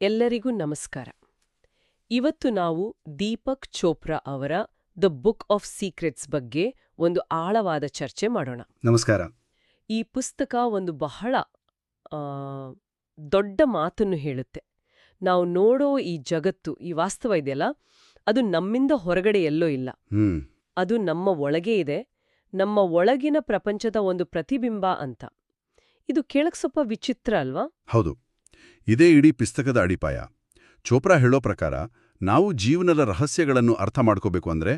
ಎಲ್ಲರಿಗೂ ನಮಸ್ಕಾರ. ಇವತ್ತು ನಾವು ದೀಪಕ್ ಚೋಪ್ರಾ ಅವರ ದ ಬುಕ್ ಆಫ್ ಸೀಕ್ರೆಟ್ಸ್ ಬಗ್ಗೆ ಒಂದು ಆಳವಾದ ಚರ್ಚೆ ಮಾಡೋಣ. ನಮಸ್ಕಾರ. ಈ ಪುಸ್ತಕ ಒಂದು ಬಹಳ ದೊಡ್ಡ ಮಾತನ್ನು ಹೇಳುತ್ತೆ. ನಾವು ನೋಡೋ ಈ ಜಗತ್ತು, ಈ ವಾಸ್ತವ ಇದೆಯಲ್ಲ, ಅದು ನಮ್ಮಿಂದ ಹೊರಗಡೆ ಎಲ್ಲೋ ಇಲ್ಲ. ಅದು ನಮ್ಮ ಒಳಗೇ ಇದೆ, ನಮ್ಮ ಒಳಗಿನ ಪ್ರಪಂಚದ ಒಂದು ಪ್ರತಿಬಿಂಬ ಅಂತ. ಇದು ಕೇಳಕ್ ಸ್ವಲ್ಪ ವಿಚಿತ್ರ ಅಲ್ವಾ? ಹೌದು, ಇದೇ ಇಡೀ ಪುಸ್ತಕದ ಅಡಿಪಾಯ. ಚೋಪ್ರಾ ಹೇಳೋ ಪ್ರಕಾರ ನಾವು ಜೀವನದ ರಹಸ್ಯಗಳನ್ನು ಅರ್ಥ ಮಾಡ್ಕೋಬೇಕು ಅಂದ್ರೆ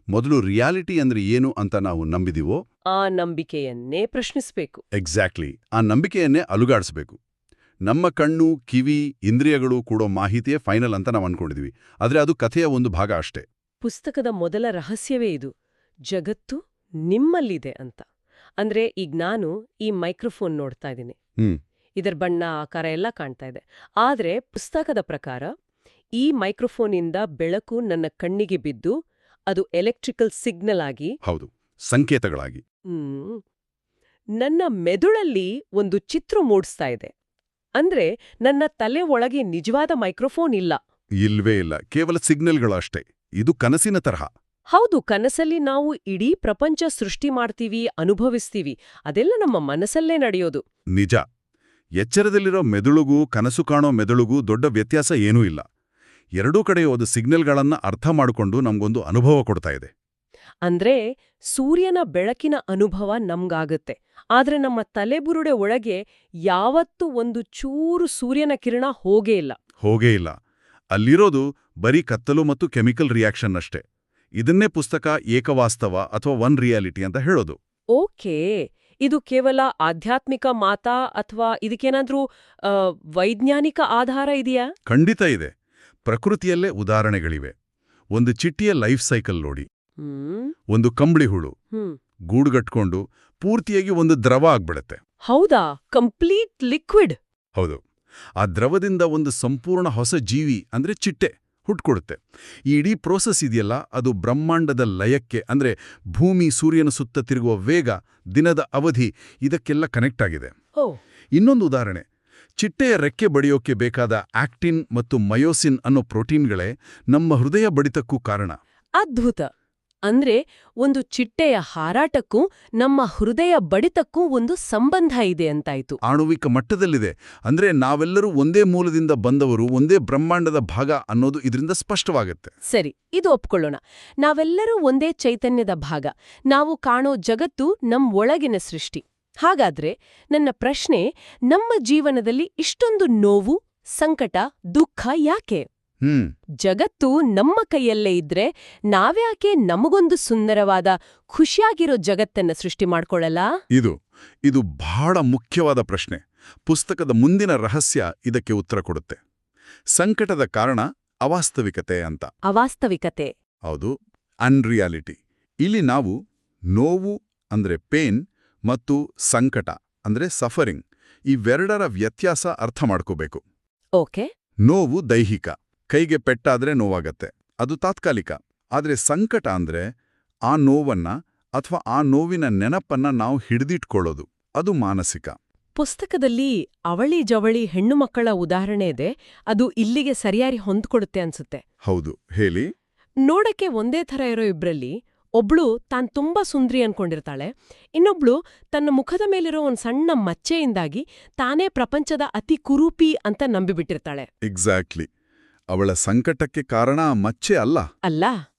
ಮೊದಲು ರಿಯಾಲಿಟಿ ಅಂದ್ರೆ ಏನು ಅಂತ ನಾವು ನಂಬಿದಿವೋ ಆ ನಂಬಿಕೆಯನ್ನೇ ಪ್ರಶ್ನಿಸಬೇಕು. ಎಕ್ಸಾಕ್ಟ್ಲಿ, ಆ ನಂಬಿಕೆಯನ್ನೇ ಅಲುಗಾಡಿಸಬೇಕು. ನಮ್ಮ ಕಣ್ಣು, ಕಿವಿ, ಇಂದ್ರಿಯಗಳು ಕೊಡೋ ಮಾಹಿತಿಯೇ ಫೈನಲ್ ಅಂತ ನಾವು ಅನ್ಕೊಂಡಿದ್ವಿ. ಆದ್ರೆ ಅದು ಕಥೆಯ ಒಂದು ಭಾಗ ಅಷ್ಟೇ. ಪುಸ್ತಕದ ಮೊದಲ ರಹಸ್ಯವೇ ಇದು, ಜಗತ್ತು ನಿಮ್ಮಲ್ಲಿದೆ ಅಂತ. ಅಂದ್ರೆ ಈಗ ನಾನು ಈ ಮೈಕ್ರೋಫೋನ್ ನೋಡ್ತಾ ಇದ್ದೀನಿ, ಇದರ ಬಣ್ಣ, ಆಕಾರ ಎಲ್ಲ ಕಾಣ್ತಾ ಇದೆ. ಆದ್ರೆ ಪುಸ್ತಕದ ಪ್ರಕಾರ ಈ ಮೈಕ್ರೋಫೋನಿಂದ ಬೆಳಕು ನನ್ನ ಕಣ್ಣಿಗೆ ಬಿದ್ದು ಅದು ಎಲೆಕ್ಟ್ರಿಕಲ್ ಸಿಗ್ನಲ್ ಆಗಿ, ಹೌದು, ಸಂಕೇತಗಳಾಗಿ ನನ್ನ ಮೆದುಳಲ್ಲಿ ಒಂದು ಚಿತ್ರ ಮೂಡಿಸ್ತಾ ಇದೆ. ಅಂದ್ರೆ ನನ್ನ ತಲೆ ಒಳಗೆ ನಿಜವಾದ ಮೈಕ್ರೋಫೋನ್ ಇಲ್ಲ. ಇಲ್ವೇ ಇಲ್ಲ, ಕೇವಲ ಸಿಗ್ನಲ್ಗಳು ಅಷ್ಟೇ. ಇದು ಕನಸಿನ ತರಹ. ಹೌದು, ಕನಸಲ್ಲಿ ನಾವು ಇಡೀ ಪ್ರಪಂಚ ಸೃಷ್ಟಿ ಮಾಡ್ತೀವಿ, ಅನುಭವಿಸ್ತೀವಿ. ಅದೆಲ್ಲ ನಮ್ಮ ಮನಸ್ಸಲ್ಲೇ ನಡೆಯೋದು. ನಿಜ. ಎಚ್ಚರದಲ್ಲಿರೋ ಮೆದುಳುಗೂ ಕನಸು ಕಾಣೋ ಮೆದುಳುಗೂ ದೊಡ್ಡ ವ್ಯತ್ಯಾಸ ಏನೂ ಇಲ್ಲ. ಎರಡೂ ಕಡೆಯೋದು ಸಿಗ್ನಲ್ಗಳನ್ನ ಅರ್ಥ ಮಾಡಿಕೊಂಡು ನಮ್ಗೊಂದು ಅನುಭವ ಕೊಡ್ತಾ ಇದೆ. ಅಂದ್ರೆ ಸೂರ್ಯನ ಬೆಳಕಿನ ಅನುಭವ ನಮ್ಗಾಗತ್ತೆ, ಆದ್ರೆ ನಮ್ಮ ತಲೆಬುರುಡೆ ಒಳಗೆ ಯಾವತ್ತೂ ಒಂದು ಚೂರು ಸೂರ್ಯನ ಕಿರಣ ಹೋಗೇ ಇಲ್ಲ. ಅಲ್ಲಿರೋದು ಬರೀ ಕತ್ತಲು ಮತ್ತು ಕೆಮಿಕಲ್ ರಿಯಾಕ್ಷನ್ ಅಷ್ಟೇ. ಇದನ್ನೇ ಪುಸ್ತಕ ಏಕವಾಸ್ತವ ಅಥವಾ ಒನ್ ರಿಯಾಲಿಟಿ ಅಂತ ಹೇಳೋದು. ಓಕೆ, ಇದು ಕೇವಲ ಆಧ್ಯಾತ್ಮಿಕ ಮಾತಾ ಅಥವಾ ಇದಕ್ಕೇನಾದ್ರೂ ವೈಜ್ಞಾನಿಕ ಆಧಾರ ಇದೆಯಾ? ಖಂಡಿತ ಇದೆ. ಪ್ರಕೃತಿಯಲ್ಲೇ ಉದಾಹರಣೆಗಳಿವೆ. ಒಂದು ಚಿಟ್ಟಿಯ ಲೈಫ್ ಸೈಕಲ್ ನೋಡಿ. ಒಂದು ಕಂಬಳಿ ಹುಳು ಗೂಡುಗಟ್ಕೊಂಡು ಪೂರ್ತಿಯಾಗಿ ಒಂದು ದ್ರವ ಆಗ್ಬಿಡುತ್ತೆ. ಹೌದಾ? Complete liquid? ಹೌದು. ಆ ದ್ರವದಿಂದ ಒಂದು ಸಂಪೂರ್ಣ ಹೊಸ ಜೀವಿ ಅಂದ್ರೆ ಚಿಟ್ಟೆ ಹುಟ್ಕೊಡುತ್ತೆ. ಈ ಇಡೀ ಪ್ರೋಸೆಸ್ ಇದೆಯಲ್ಲ, ಅದು ಬ್ರಹ್ಮಾಂಡದ ಲಯಕ್ಕೆ, ಅಂದ್ರೆ ಭೂಮಿ ಸೂರ್ಯನ ಸುತ್ತ ತಿರುಗುವ ವೇಗ, ದಿನದ ಅವಧಿ, ಇದಕ್ಕೆಲ್ಲ ಕನೆಕ್ಟ್ ಆಗಿದೆ. ಇನ್ನೊಂದು ಉದಾಹರಣೆ, ಚಿಟ್ಟೆಯ ರೆಕ್ಕೆ ಬಡಿಯೋಕೆ ಬೇಕಾದ ಆಕ್ಟಿನ್ ಮತ್ತು ಮಯೋಸಿನ್ ಅನ್ನೋ ಪ್ರೋಟೀನ್ಗಳೇ ನಮ್ಮ ಹೃದಯ ಬಡಿತಕ್ಕೂ ಕಾರಣ. ಅದ್ಭುತ. ಅಂದ್ರೆ ಒಂದು ಚಿಟ್ಟೆಯ ಹಾರಾಟಕ್ಕೂ ನಮ್ಮ ಹೃದಯ ಬಡಿತಕ್ಕೂ ಒಂದು ಸಂಬಂಧ ಇದೆ ಅಂತಾಯ್ತು. ಆಣ್ವಿಕ ಮಟ್ಟದಲ್ಲಿದೆ. ಅಂದ್ರೆ ನಾವೆಲ್ಲರೂ ಒಂದೇ ಮೂಲದಿಂದ ಬಂದವರು, ಒಂದೇ ಬ್ರಹ್ಮಾಂಡದ ಭಾಗ ಅನ್ನೋದು ಇದರಿಂದ ಸ್ಪಷ್ಟವಾಗುತ್ತೆ. ಸರಿ, ಇದು ಒಪ್ಕೊಳ್ಳೋಣ. ನಾವೆಲ್ಲರೂ ಒಂದೇ ಚೈತನ್ಯದ ಭಾಗ. ನಾವು ಕಾಣೋ ಜಗತ್ತು ನಮ್ ಒಳಗಿನ ಸೃಷ್ಟಿ. ಹಾಗಾದ್ರೆ ನನ್ನ ಪ್ರಶ್ನೆ, ನಮ್ಮ ಜೀವನದಲ್ಲಿ ಇಷ್ಟೊಂದು ನೋವು, ಸಂಕಟ, ದುಃಖ ಯಾಕೆ? ಜಗತ್ತು ನಮ್ಮ ಕೈಯಲ್ಲೇ ಇದ್ರೆ ನಾವ್ಯಾಕೆ ನಮಗೊಂದು ಸುಂದರವಾದ, ಖುಷಿಯಾಗಿರೋ ಜಗತ್ತನ್ನ ಸೃಷ್ಟಿ ಮಾಡ್ಕೊಳ್ಳಲ್ಲ? ಇದು ಬಹಳ ಮುಖ್ಯವಾದ ಪ್ರಶ್ನೆ. ಪುಸ್ತಕದ ಮುಂದಿನ ರಹಸ್ಯ ಇದಕ್ಕೆ ಉತ್ತರ ಕೊಡುತ್ತೆ. ಸಂಕಟದ ಕಾರಣ ಅವಾಸ್ತವಿಕತೆ ಅಂತ. ಅವಾಸ್ತವಿಕತೆ? ಹೌದು, ಅನ್ರಿಯಾಲಿಟಿ. ಇಲ್ಲಿ ನಾವು ನೋವು ಅಂದ್ರೆ ಪೇನ್ ಮತ್ತು ಸಂಕಟ ಅಂದ್ರೆ ಸಫರಿಂಗ್, ಇವೆರಡರ ವ್ಯತ್ಯಾಸ ಅರ್ಥ ಮಾಡ್ಕೋಬೇಕು. ಓಕೆ. ನೋವು ದೈಹಿಕ, ಕೈಗೆ ಪೆಟ್ಟಾದ್ರೆ ನೋವಾಗತ್ತೆ, ಅದು ತಾತ್ಕಾಲಿಕ. ಆದ್ರೆ ಸಂಕಟ ಅಂದ್ರೆ ಆ ನೋವನ್ನ ಅಥವಾ ಆ ನೋವಿನ ನೆನಪನ್ನ ನಾವು ಹಿಡಿದಿಟ್ಕೊಳ್ಳೋದು, ಅದು ಮಾನಸಿಕ. ಪುಸ್ತಕದಲ್ಲಿ ಅವಳಿ ಜವಳಿ ಹೆಣ್ಣು ಮಕ್ಕಳ ಉದಾಹರಣೆ ಇದೆ. ಅದು ಇಲ್ಲಿಗೆ ಸರಿಯಾಗಿ ಹೊಂದ್ಕೊಡುತ್ತೆ ಅನ್ಸುತ್ತೆ. ಹೌದು, ಹೇಳಿ. ನೋಡಕ್ಕೆ ಒಂದೇ ಥರ ಇರೋ ಇಬ್ರಲ್ಲಿ ಒಬ್ಳು ತಾನ್ ತುಂಬಾ ಸುಂದ್ರಿ ಅನ್ಕೊಂಡಿರ್ತಾಳೆ, ಇನ್ನೊಬ್ಳು ತನ್ನ ಮುಖದ ಮೇಲಿರೋ ಒಂದ್ ಸಣ್ಣ ಮಚ್ಚೆಯಿಂದಾಗಿ ತಾನೇ ಪ್ರಪಂಚದ ಅತಿ ಕುರೂಪಿ ಅಂತ ನಂಬಿಬಿಟ್ಟಿರ್ತಾಳೆ. ಎಕ್ಸಾಕ್ಟ್ಲಿ. ಅವಳ ಸಂಕಟಕ್ಕೆ ಕಾರಣ ಆ ಮಚ್ಚೆ ಅಲ್ಲ,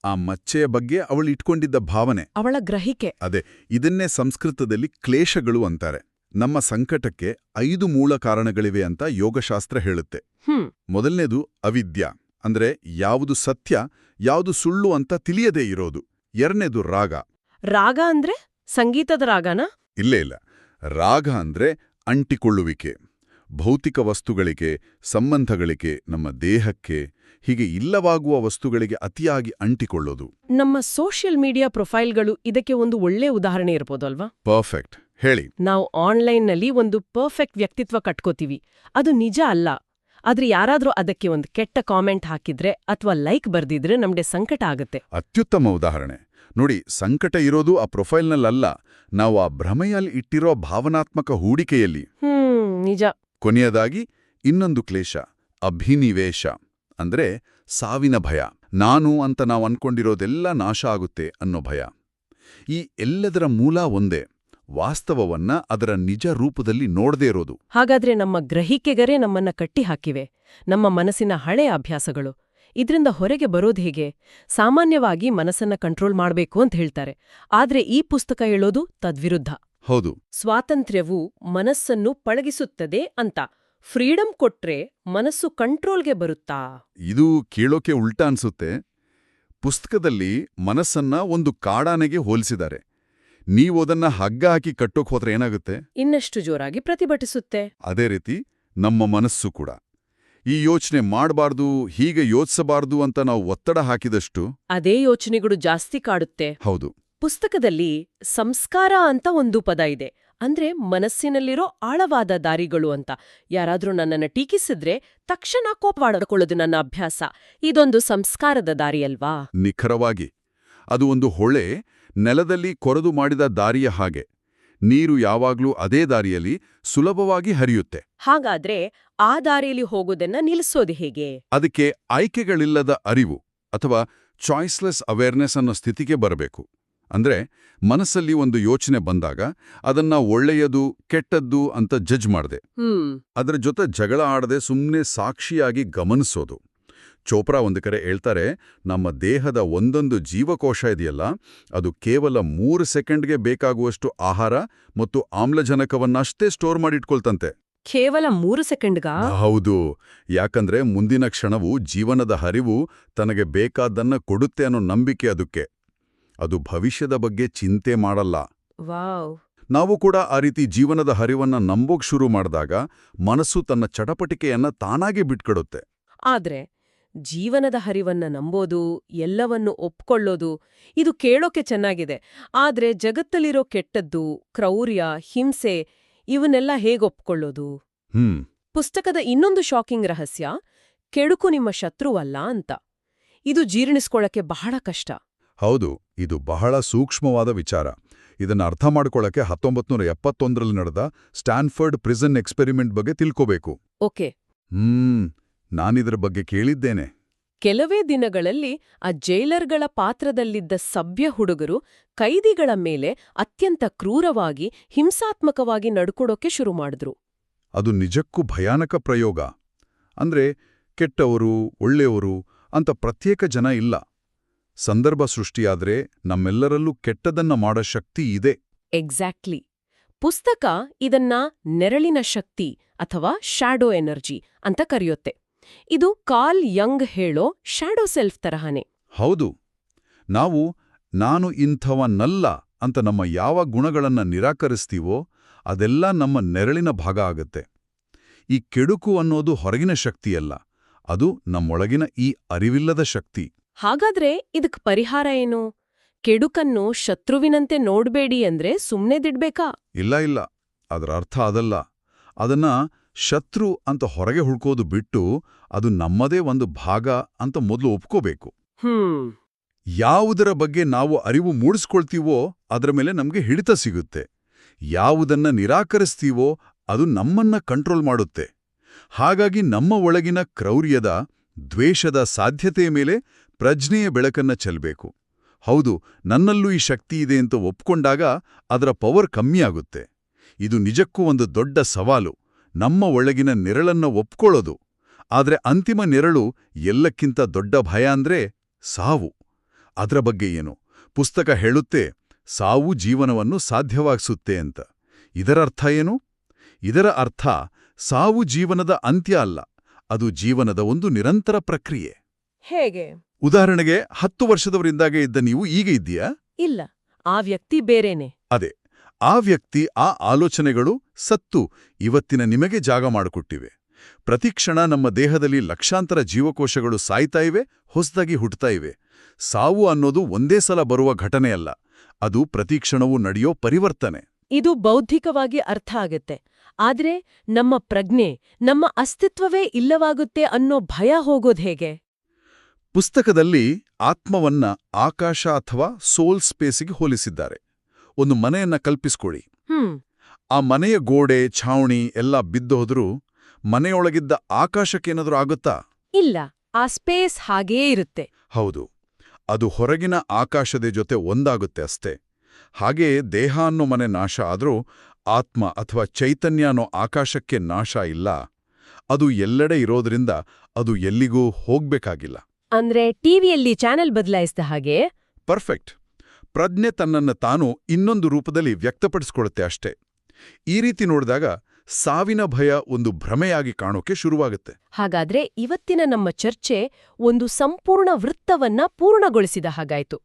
ಆ ಮಚ್ಚೆಯ ಬಗ್ಗೆ ಅವಳು ಇಟ್ಕೊಂಡಿದ್ದ ಭಾವನೆ, ಅವಳ ಗ್ರಹಿಕೆ. ಅದೇ, ಇದನ್ನೇ ಸಂಸ್ಕೃತದಲ್ಲಿ ಕ್ಲೇಶಗಳು ಅಂತಾರೆ. ನಮ್ಮ ಸಂಕಟಕ್ಕೆ 5 ಮೂಲ ಕಾರಣಗಳಿವೆ ಅಂತ ಯೋಗಶಾಸ್ತ್ರ ಹೇಳುತ್ತೆ. ಮೊದಲನೇದು ಅವಿದ್ಯ, ಅಂದ್ರೆ ಯಾವುದು ಸತ್ಯ ಯಾವುದು ಸುಳ್ಳು ಅಂತ ತಿಳಿಯದೇ ಇರೋದು. ಎರಡನೇದು ರಾಗ. ರಾಗ ಅಂದ್ರೆ ಸಂಗೀತದ ರಾಗನ? ಇಲ್ಲ. ರಾಗ ಅಂದ್ರೆ ಅಂಟಿಕೊಳ್ಳುವಿಕೆ. ಭೌತಿಕ ವಸ್ತುಗಳಿಗೆ, ಸಂಬಂಧಗಳಿಗೆ, ನಮ್ಮ ದೇಹಕ್ಕೆ, ಹೀಗೆ ಇಲ್ಲವಾಗುವ ವಸ್ತುಗಳಿಗೆ ಅತಿಯಾಗಿ ಅಂಟಿಕೊಳ್ಳೋದು. ನಮ್ಮ ಸೋಷಿಯಲ್ ಮೀಡಿಯಾ ಪ್ರೊಫೈಲ್ಗಳು ಇದಕ್ಕೆ ಒಂದು ಒಳ್ಳೆ ಉದಾಹರಣೆ ಇರ್ಬೋದಲ್ವಾ? ಪರ್ಫೆಕ್ಟ್, ಹೇಳಿ. ನಾವು ಆನ್ಲೈನ್ನಲ್ಲಿ ಒಂದು ಪರ್ಫೆಕ್ಟ್ ವ್ಯಕ್ತಿತ್ವ ಕಟ್ಕೋತೀವಿ, ಅದು ನಿಜ ಅಲ್ಲ. ಆದ್ರೆ ಯಾರಾದ್ರೂ ಅದಕ್ಕೆ ಒಂದು ಕೆಟ್ಟ ಕಾಮೆಂಟ್ ಹಾಕಿದ್ರೆ ಅಥವಾ ಲೈಕ್ ಬರ್ದಿದ್ರೆ ನಮ್ಗೆ ಸಂಕಟ ಆಗುತ್ತೆ. ಅತ್ಯುತ್ತಮ ಉದಾಹರಣೆ. ನೋಡಿ, ಸಂಕಟ ಇರೋದು ಆ ಪ್ರೊಫೈಲ್ನಲ್ಲ, ನಾವು ಆ ಭ್ರಮೆಯಲ್ಲಿ ಇಟ್ಟಿರೋ ಭಾವನಾತ್ಮಕ ಹೂಡಿಕೆಯಲ್ಲಿ. ನಿಜ. ಕೊನೆಯದಾಗಿ ಇನ್ನೊಂದು ಕ್ಲೇಶ, ಅಭಿನಿವೇಶ ಅಂದ್ರೆ ಸಾವಿನ ಭಯ. ನಾನು ಅಂತ ನಾವು ಅನ್ಕೊಂಡಿರೋದೆಲ್ಲ ನಾಶ ಆಗುತ್ತೆ ಅನ್ನೋ ಭಯ. ಈ ಎಲ್ಲದರ ಮೂಲ ಒಂದೇ, ವಾಸ್ತವವನ್ನ ಅದರ ನಿಜ ರೂಪದಲ್ಲಿ ನೋಡದೇ ಇರೋದು. ಹಾಗಾದ್ರೆ ನಮ್ಮ ಗ್ರಹಿಕೆಗರೇ ನಮ್ಮನ್ನ ಕಟ್ಟಿಹಾಕಿವೆ, ನಮ್ಮ ಮನಸ್ಸಿನ ಹಳೆಯ ಅಭ್ಯಾಸಗಳು. ಇದ್ರಿಂದ ಹೊರಗೆ ಬರೋದು ಹೇಗೆ? ಸಾಮಾನ್ಯವಾಗಿ ಮನಸ್ಸನ್ನ ಕಂಟ್ರೋಲ್ ಮಾಡ್ಬೇಕು ಅಂತ ಹೇಳ್ತಾರೆ. ಆದ್ರೆ ಈ ಪುಸ್ತಕ ಹೇಳೋದು ತದ್ವಿರುದ್ಧ. ಹೌದು, ಸ್ವಾತಂತ್ರ್ಯವು ಮನಸ್ಸನ್ನು ಪಳಗಿಸುತ್ತದೆ ಅಂತ. ಫ್ರೀಡಂ ಕೊಟ್ರೆ ಮನಸ್ಸು ಕಂಟ್ರೋಲ್ಗೆ ಬರುತ್ತಾ? ಇದು ಕೇಳೋಕೆ ಉಲ್ಟಾ ಅನ್ಸುತ್ತೆ. ಪುಸ್ತಕದಲ್ಲಿ ಮನಸ್ಸನ್ನ ಒಂದು ಕಾಡಾನೆಗೆ ಹೋಲಿಸಿದ್ದಾರೆ. ನೀವದನ್ನ ಹಗ್ಗ ಹಾಕಿ ಕಟ್ಟೋಕ್ ಹೋದ್ರೆ ಏನಾಗುತ್ತೆ? ಇನ್ನಷ್ಟು ಜೋರಾಗಿ ಪ್ರತಿಭಟಿಸುತ್ತೆ. ಅದೇ ರೀತಿ ನಮ್ಮ ಮನಸ್ಸು ಕೂಡ. ಈ ಯೋಚನೆ ಮಾಡಬಾರ್ದು, ಹೀಗೆ ಯೋಚಿಸಬಾರ್ದು ಅಂತ ನಾವು ಒತ್ತಡ ಹಾಕಿದಷ್ಟು ಅದೇ ಯೋಚನೆಗಳು ಜಾಸ್ತಿ ಕಾಡುತ್ತೆ. ಹೌದು. ಪುಸ್ತಕದಲ್ಲಿ ಸಂಸ್ಕಾರ ಅಂತ ಒಂದು ಪದ ಇದೆ. ಅಂದ್ರೆ ಮನಸ್ಸಿನಲ್ಲಿರೋ ಆಳವಾದ ದಾರಿಗಳು ಅಂತ. ಯಾರಾದ್ರೂ ನನ್ನನ್ನ ಟೀಕಿಸಿದ್ರೆ ತಕ್ಷಣ ಕೋಪವಾಡಿಕೊಳ್ಳೋದು ನನ್ನ ಅಭ್ಯಾಸ. ಇದೊಂದು ಸಂಸ್ಕಾರದ ದಾರಿಯಲ್ವಾ? ನಿಖರವಾಗಿ. ಅದು ಒಂದು ಹೊಳೆ, ನೆಲದಲ್ಲಿ ಕೊರೆದು ಮಾಡಿದ ದಾರಿಯ ಹಾಗೆ. ನೀರು ಯಾವಾಗ್ಲೂ ಅದೇ ದಾರಿಯಲ್ಲಿ ಸುಲಭವಾಗಿ ಹರಿಯುತ್ತೆ. ಹಾಗಾದ್ರೆ ಆ ದಾರಿಯಲ್ಲಿ ಹೋಗೋದನ್ನ ನಿಲ್ಲಿಸೋದು ಹೇಗೆ? ಅದಕ್ಕೆ ಆಯ್ಕೆಗಳಿಲ್ಲದ ಅರಿವು ಅಥವಾ ಚಾಯ್ಸ್ಲೆಸ್ ಅವೇರ್ನೆಸ್ ಅನ್ನೋ ಸ್ಥಿತಿಗೆ ಬರಬೇಕು. ಅಂದ್ರೆ ಮನಸ್ಸಲ್ಲಿ ಒಂದು ಯೋಚನೆ ಬಂದಾಗ ಅದನ್ನ ಒಳ್ಳೆಯದು ಕೆಟ್ಟದ್ದು ಅಂತ ಜಡ್ಜ್ ಮಾಡದೆ, ಅದರ ಜೊತೆ ಜಗಳ ಆಡದೆ ಸುಮ್ಮನೆ ಸಾಕ್ಷಿಯಾಗಿ ಗಮನಿಸೋದು. ಚೋಪ್ರಾ ಒಂದು ಕಡೆ ಹೇಳ್ತಾರೆ, ನಮ್ಮ ದೇಹದ ಒಂದೊಂದು ಜೀವಕೋಶ ಇದೆಯಲ್ಲ, ಅದು ಕೇವಲ 3 ಸೆಕೆಂಡ್ಗೆ ಬೇಕಾಗುವಷ್ಟು ಆಹಾರ ಮತ್ತು ಆಮ್ಲಜನಕವನ್ನಷ್ಟೇ ಸ್ಟೋರ್ ಮಾಡಿಟ್ಕೊಳ್ತಂತೆ. ಕೇವಲ 3 ಸೆಕೆಂಡ್ಗಾ? ಹೌದು. ಯಾಕಂದ್ರೆ ಮುಂದಿನ ಕ್ಷಣವು ಜೀವನದ ಹರಿವು ತನಗೆ ಬೇಕಾದ್ದನ್ನ ಕೊಡುತ್ತೆ ಅನ್ನೋ ನಂಬಿಕೆ ಅದಕ್ಕೆ. ಅದು ಭವಿಷ್ಯದ ಬಗ್ಗೆ ಚಿಂತೆ ಮಾಡಲ್ಲ. ವಾವ್. ನಾವು ಕೂಡ ಆ ರೀತಿ ಜೀವನದ ಹರಿವನ್ನ ನಂಬೋಕ್ ಶುರು ಮಾಡಿದಾಗ ಮನಸ್ಸು ತನ್ನ ಚಟಪಟಿಕೆಯನ್ನ ತಾನಾಗೆ ಬಿಟ್ಕೊಡುತ್ತೆ. ಆದ್ರೆ ಜೀವನದ ಹರಿವನ್ನ ನಂಬೋದು, ಎಲ್ಲವನ್ನು ಒಪ್ಕೊಳ್ಳೋದು, ಇದು ಕೇಳೋಕೆ ಚೆನ್ನಾಗಿದೆ. ಆದ್ರೆ ಜಗತ್ತಲ್ಲಿರೋ ಕೆಟ್ಟದ್ದು, ಕ್ರೌರ್ಯ, ಹಿಂಸೆ ಇವನ್ನೆಲ್ಲ ಹೇಗೊಪ್ಕೊಳ್ಳೋದು? ಪುಸ್ತಕದ ಇನ್ನೊಂದು ಶಾಕಿಂಗ್ ರಹಸ್ಯ, ಕೆಡುಕು ನಿಮ್ಮ ಶತ್ರುವಲ್ಲ ಅಂತ. ಇದು ಜೀರ್ಣಿಸ್ಕೊಳ್ಳಕ್ಕೆ ಬಹಳ ಕಷ್ಟ. ಹೌದು, ಇದು ಬಹಳ ಸೂಕ್ಷ್ಮವಾದ ವಿಚಾರ. ಇದನ್ನ ಅರ್ಥ ಮಾಡ್ಕೊಳ್ಳಕ್ಕೆ 1971ರಲ್ಲಿ ನಡೆದ ಸ್ಟ್ಯಾನ್ಫರ್ಡ್ ಪ್ರಿಸನ್ ಎಕ್ಸ್ಪೆರಿಮೆಂಟ್ ಬಗ್ಗೆ ತಿಳ್ಕೋಬೇಕು. ಓಕೆ. ನಾನಿದ್ರ ಬಗ್ಗೆ ಕೇಳಿದ್ದೇನೆ. ಕೆಲವೇ ದಿನಗಳಲ್ಲಿ ಆ ಜೈಲರ್ಗಳ ಪಾತ್ರದಲ್ಲಿದ್ದ ಸಭ್ಯ ಹುಡುಗರು ಕೈದಿಗಳ ಮೇಲೆ ಅತ್ಯಂತ ಕ್ರೂರವಾಗಿ, ಹಿಂಸಾತ್ಮಕವಾಗಿ ನಡ್ಕೊಡೋಕೆ ಶುರು ಮಾಡಿದ್ರು. ಅದು ನಿಜಕ್ಕೂ ಭಯಾನಕ ಪ್ರಯೋಗ. ಅಂದ್ರೆ ಕೆಟ್ಟವರು, ಒಳ್ಳೆಯವರು ಅಂತ ಪ್ರತ್ಯೇಕ ಜನ ಇಲ್ಲ. ಸಂದರ್ಭ ಸೃಷ್ಟಿಯಾದ್ರೆ ನಮ್ಮೆಲ್ಲರಲ್ಲೂ ಕೆಟ್ಟದನ್ನ ಮಾಡೋ ಶಕ್ತಿ ಇದೆ. ಎಕ್ಸಾಕ್ಟ್ಲಿ. ಪುಸ್ತಕ ಇದನ್ನ ನೆರಳಿನ ಶಕ್ತಿ ಅಥವಾ ಶ್ಯಾಡೋ ಎನರ್ಜಿ ಅಂತ ಕರೆಯುತ್ತೆ. ಇದು ಕಾರ್ಲ್ ಯಂಗ್ ಹೇಳೋ ಶ್ಯಾಡೋ ಸೆಲ್ಫ್ ತರಹನೇ. ಹೌದು. ನಾವು ನಾನು ಇಂಥವನ್ನಲ್ಲ ಅಂತ ನಮ್ಮ ಯಾವ ಗುಣಗಳನ್ನ ನಿರಾಕರಿಸ್ತೀವೋ ಅದೆಲ್ಲ ನಮ್ಮ ನೆರಳಿನ ಭಾಗ ಆಗತ್ತೆ. ಈ ಕೆಡುಕು ಅನ್ನೋದು ಹೊರಗಿನ ಶಕ್ತಿಯಲ್ಲ, ಅದು ನಮ್ಮೊಳಗಿನ ಈ ಅರಿವಿಲ್ಲದ ಶಕ್ತಿ. ಹಾಗಾದ್ರೆ ಇದಕ್ ಪರಿಹಾರ ಏನು? ಕೆಡುಕನ್ನು ಶತ್ರುವಿನಂತೆ ನೋಡ್ಬೇಡಿ ಅಂದ್ರೆ ಸುಮ್ನೆದಿಡ್ಬೇಕಾ? ಇಲ್ಲ, ಅದರ ಅರ್ಥ ಅದಲ್ಲ. ಅದನ್ನ ಶತ್ರು ಅಂತ ಹೊರಗೆ ಹುಡ್ಕೋದು ಬಿಟ್ಟು ಅದು ನಮ್ಮದೇ ಒಂದು ಭಾಗ ಅಂತ ಮೊದಲು ಒಪ್ಕೋಬೇಕು. ಯಾವುದರ ಬಗ್ಗೆ ನಾವು ಅರಿವು ಮೂಡಿಸ್ಕೊಳ್ತೀವೋ ಅದರ ಮೇಲೆ ನಮ್ಗೆ ಹಿಡಿತ ಸಿಗುತ್ತೆ. ಯಾವುದನ್ನ ನಿರಾಕರಿಸ್ತೀವೋ ಅದು ನಮ್ಮನ್ನ ಕಂಟ್ರೋಲ್ ಮಾಡುತ್ತೆ. ಹಾಗಾಗಿ ನಮ್ಮ ಒಳಗಿನ ಕ್ರೌರ್ಯದ, ದ್ವೇಷದ ಸಾಧ್ಯತೆಯ ಮೇಲೆ ಪ್ರಜ್ಞೆಯ ಬೆಳಕನ್ನ ಚೆಲ್ಲಬೇಕು. ಹೌದು, ನನ್ನಲ್ಲೂ ಈ ಶಕ್ತಿ ಇದೆ ಅಂತ ಒಪ್ಕೊಂಡಾಗ ಅದರ ಪವರ್ ಕಮ್ಮಿಯಾಗುತ್ತೆ. ಇದು ನಿಜಕ್ಕೂ ಒಂದು ದೊಡ್ಡ ಸವಾಲು, ನಮ್ಮ ಒಳಗಿನ ನೆರಳನ್ನ ಒಪ್ಕೊಳ್ಳೋದು. ಆದ್ರೆ ಅಂತಿಮ ನೆರಳು, ಎಲ್ಲಕ್ಕಿಂತ ದೊಡ್ಡ ಭಯ ಅಂದ್ರೆ ಸಾವು. ಅದರ ಬಗ್ಗೆ ಏನು? ಪುಸ್ತಕ ಹೇಳುತ್ತೆ, ಸಾವು ಜೀವನವನ್ನು ಸಾಧ್ಯವಾಗಿಸುತ್ತೆ ಅಂತ. ಇದರ ಅರ್ಥ ಏನು? ಇದರ ಅರ್ಥ ಸಾವು ಜೀವನದ ಅಂತ್ಯ ಅಲ್ಲ, ಅದು ಜೀವನದ ಒಂದು ನಿರಂತರ ಪ್ರಕ್ರಿಯೆ. ಹೇಗೆ? ಉದಾಹರಣೆಗೆ 10 ವರ್ಷದವರಿಂದಾಗೆ ಇದ್ದ ನೀವು ಈಗ ಇದ್ದೀಯಾ? ಇಲ್ಲ, ಆ ವ್ಯಕ್ತಿ ಬೇರೇನೆ. ಅದೇ, ಆ ವ್ಯಕ್ತಿ, ಆ ಆಲೋಚನೆಗಳು ಸತ್ತು ಇವತ್ತಿನ ನಿಮಗೆ ಜಾಗ ಮಾಡಿಕೊಟ್ಟಿವೆ. ಪ್ರತಿಕ್ಷಣ ನಮ್ಮ ದೇಹದಲ್ಲಿ ಲಕ್ಷಾಂತರ ಜೀವಕೋಶಗಳು ಸಾಯ್ತಾ ಇವೆ, ಹೊಸದಾಗಿ ಹುಟ್ಟುತ್ತಾ ಇವೆ. ಸಾವು ಅನ್ನೋದು ಒಂದೇ ಸಲ ಬರುವ ಘಟನೆಯಲ್ಲ, ಅದು ಪ್ರತಿಕ್ಷಣವೂ ನಡೆಯೋ ಪರಿವರ್ತನೆ. ಇದು ಬೌದ್ಧಿಕವಾಗಿ ಅರ್ಥ ಆಗತ್ತೆ. ಆದ್ರೆ ನಮ್ಮ ಪ್ರಜ್ಞೆ, ನಮ್ಮ ಅಸ್ತಿತ್ವವೇ ಇಲ್ಲವಾಗುತ್ತೆ ಅನ್ನೋ ಭಯ ಹೋಗೋದ್ ಹೇಗೆ? ಪುಸ್ತಕದಲ್ಲಿ ಆತ್ಮವನ್ನ ಆಕಾಶ ಅಥವಾ ಸೋಲ್ ಸ್ಪೇಸಿಗೆ ಹೋಲಿಸಿದ್ದಾರೆ. ಒಂದು ಮನೆಯನ್ನ ಕಲ್ಪಿಸ್ಕೊಳ್ಳಿ. ಆ ಮನೆಯ ಗೋಡೆ, ಛಾವಣಿ ಎಲ್ಲ ಬಿದ್ದೋದ್ರೂ ಮನೆಯೊಳಗಿದ್ದ ಆಕಾಶಕ್ಕೇನಾದ್ರೂ ಆಗುತ್ತಾ? ಇಲ್ಲ, ಆ ಸ್ಪೇಸ್ ಹಾಗೇ ಇರುತ್ತೆ. ಹೌದು, ಅದು ಹೊರಗಿನ ಆಕಾಶದ ಜೊತೆ ಒಂದಾಗುತ್ತೆ ಅಷ್ಟೇ. ಹಾಗೆಯೇ ದೇಹ ಅನ್ನೋ ಮನೆ ನಾಶ ಆದ್ರೂ ಆತ್ಮ ಅಥವಾ ಚೈತನ್ಯ ಅನ್ನೋ ಆಕಾಶಕ್ಕೆ ನಾಶ ಇಲ್ಲ. ಅದು ಎಲ್ಲೆಡೆ ಇರೋದ್ರಿಂದ ಅದು ಎಲ್ಲಿಗೂ ಹೋಗ್ಬೇಕಾಗಿಲ್ಲ. ಅಂದ್ರೆ ಟಿವಿಯಲ್ಲಿ ಚಾನೆಲ್ ಬದಲಾಯಿಸಿದ ಹಾಗೆ. ಪರ್ಫೆಕ್ಟ್. ಪ್ರಜ್ಞೆ ತನ್ನನ್ನು ತಾನು ಇನ್ನೊಂದು ರೂಪದಲ್ಲಿ ವ್ಯಕ್ತಪಡಿಸ್ಕೊಳ್ಳುತ್ತೆ ಅಷ್ಟೇ. ಈ ರೀತಿ ನೋಡಿದಾಗ ಸಾವಿನ ಭಯ ಒಂದು ಭ್ರಮೆಯಾಗಿ ಕಾಣೋಕೆ ಶುರುವಾಗುತ್ತೆ. ಹಾಗಾದ್ರೆ ಇವತ್ತಿನ ನಮ್ಮ ಚರ್ಚೆ ಒಂದು ಸಂಪೂರ್ಣ ವೃತ್ತವನ್ನ ಪೂರ್ಣಗೊಳಿಸಿದ ಹಾಗಾಯ್ತು.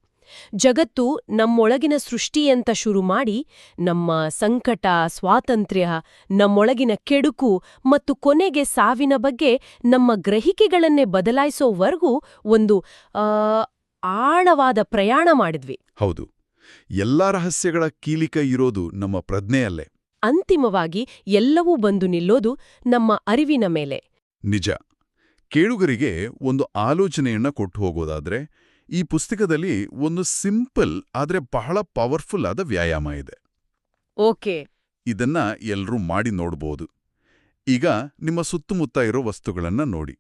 ಜಗತ್ತು ನಮ್ಮೊಳಗಿನ ಸೃಷ್ಟಿಯಂತ ಶುರು ಮಾಡಿ ನಮ್ಮ ಸಂಕಟ, ಸ್ವಾತಂತ್ರ್ಯ, ನಮ್ಮೊಳಗಿನ ಕೆಡುಕು ಮತ್ತು ಕೊನೆಗೆ ಸಾವಿನ ಬಗ್ಗೆ ನಮ್ಮ ಗ್ರಹಿಕೆಗಳನ್ನೇ ಬದಲಾಯಿಸೋವರೆಗೂ ಒಂದು ಆಳವಾದ ಪ್ರಯಾಣ ಮಾಡಿದ್ವಿ. ಹೌದು, ಎಲ್ಲಾ ರಹಸ್ಯಗಳ ಕೀಲಿಕ ಇರೋದು ನಮ್ಮ ಪ್ರಜ್ಞೆಯಲ್ಲೇ. ಅಂತಿಮವಾಗಿ ಎಲ್ಲವೂ ಬಂದು ನಿಲ್ಲೋದು ನಮ್ಮ ಅರಿವಿನ ಮೇಲೆ. ನಿಜ. ಕೇಳುಗರಿಗೆ ಒಂದು ಆಲೋಚನೆಯನ್ನ ಕೊಟ್ಟು ಹೋಗೋದಾದ್ರೆ, ಈ ಪುಸ್ತಕದಲ್ಲಿ ಒಂದು ಸಿಂಪಲ್ ಆದ್ರೆ ಬಹಳ ಪವರ್ಫುಲ್ ಆದ ವ್ಯಾಯಾಮ ಇದೆ. ಓಕೆ. ಇದನ್ನ ಎಲ್ರೂ ಮಾಡಿ ನೋಡ್ಬೋದು. ಈಗ ನಿಮ್ಮ ಸುತ್ತಮುತ್ತ ಇರೋ ವಸ್ತುಗಳನ್ನ ನೋಡಿ.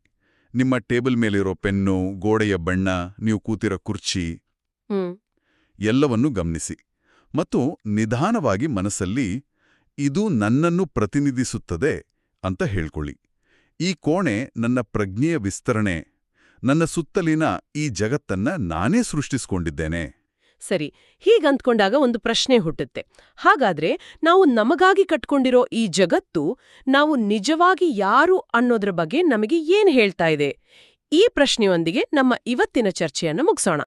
ನಿಮ್ಮ ಟೇಬಲ್ ಮೇಲಿರೋ ಪೆನ್ನು, ಗೋಡೆಯ ಬಣ್ಣ, ನೀವು ಕೂತಿರೋ ಕುರ್ಚಿ, ಎಲ್ಲವನ್ನೂ ಗಮನಿಸಿ. ಮತ್ತು ನಿಧಾನವಾಗಿ ಮನಸ್ಸಲ್ಲಿ ಇದು ನನ್ನನ್ನು ಪ್ರತಿನಿಧಿಸುತ್ತದೆ ಅಂತ ಹೇಳ್ಕೊಳ್ಳಿ. ಈ ಕೋಣೆ ನನ್ನ ಪ್ರಜ್ಞೆಯ ವಿಸ್ತರಣೆ, ನನ್ನ ಸುತ್ತಲಿನ ಈ ಜಗತ್ತನ್ನ ನಾನೇ ಸೃಷ್ಟಿಸ್ಕೊಂಡಿದ್ದೇನೆ. ಸರಿ, ಹೀಗಂದ್ಕೊಂಡಾಗ ಒಂದು ಪ್ರಶ್ನೆ ಹುಟ್ಟುತ್ತೆ. ಹಾಗಾದ್ರೆ ನಾವು ನಮಗಾಗಿ ಕಟ್ಕೊಂಡಿರೋ ಈ ಜಗತ್ತು ನಾವು ನಿಜವಾಗಿ ಯಾರು ಅನ್ನೋದ್ರ ಬಗ್ಗೆ ನಮಗೆ ಏನ್ ಹೇಳ್ತಾ ಇದೆ? ಈ ಪ್ರಶ್ನೆಯೊಂದಿಗೆ ನಮ್ಮ ಇವತ್ತಿನ ಚರ್ಚೆಯನ್ನು ಮುಗಿಸೋಣ.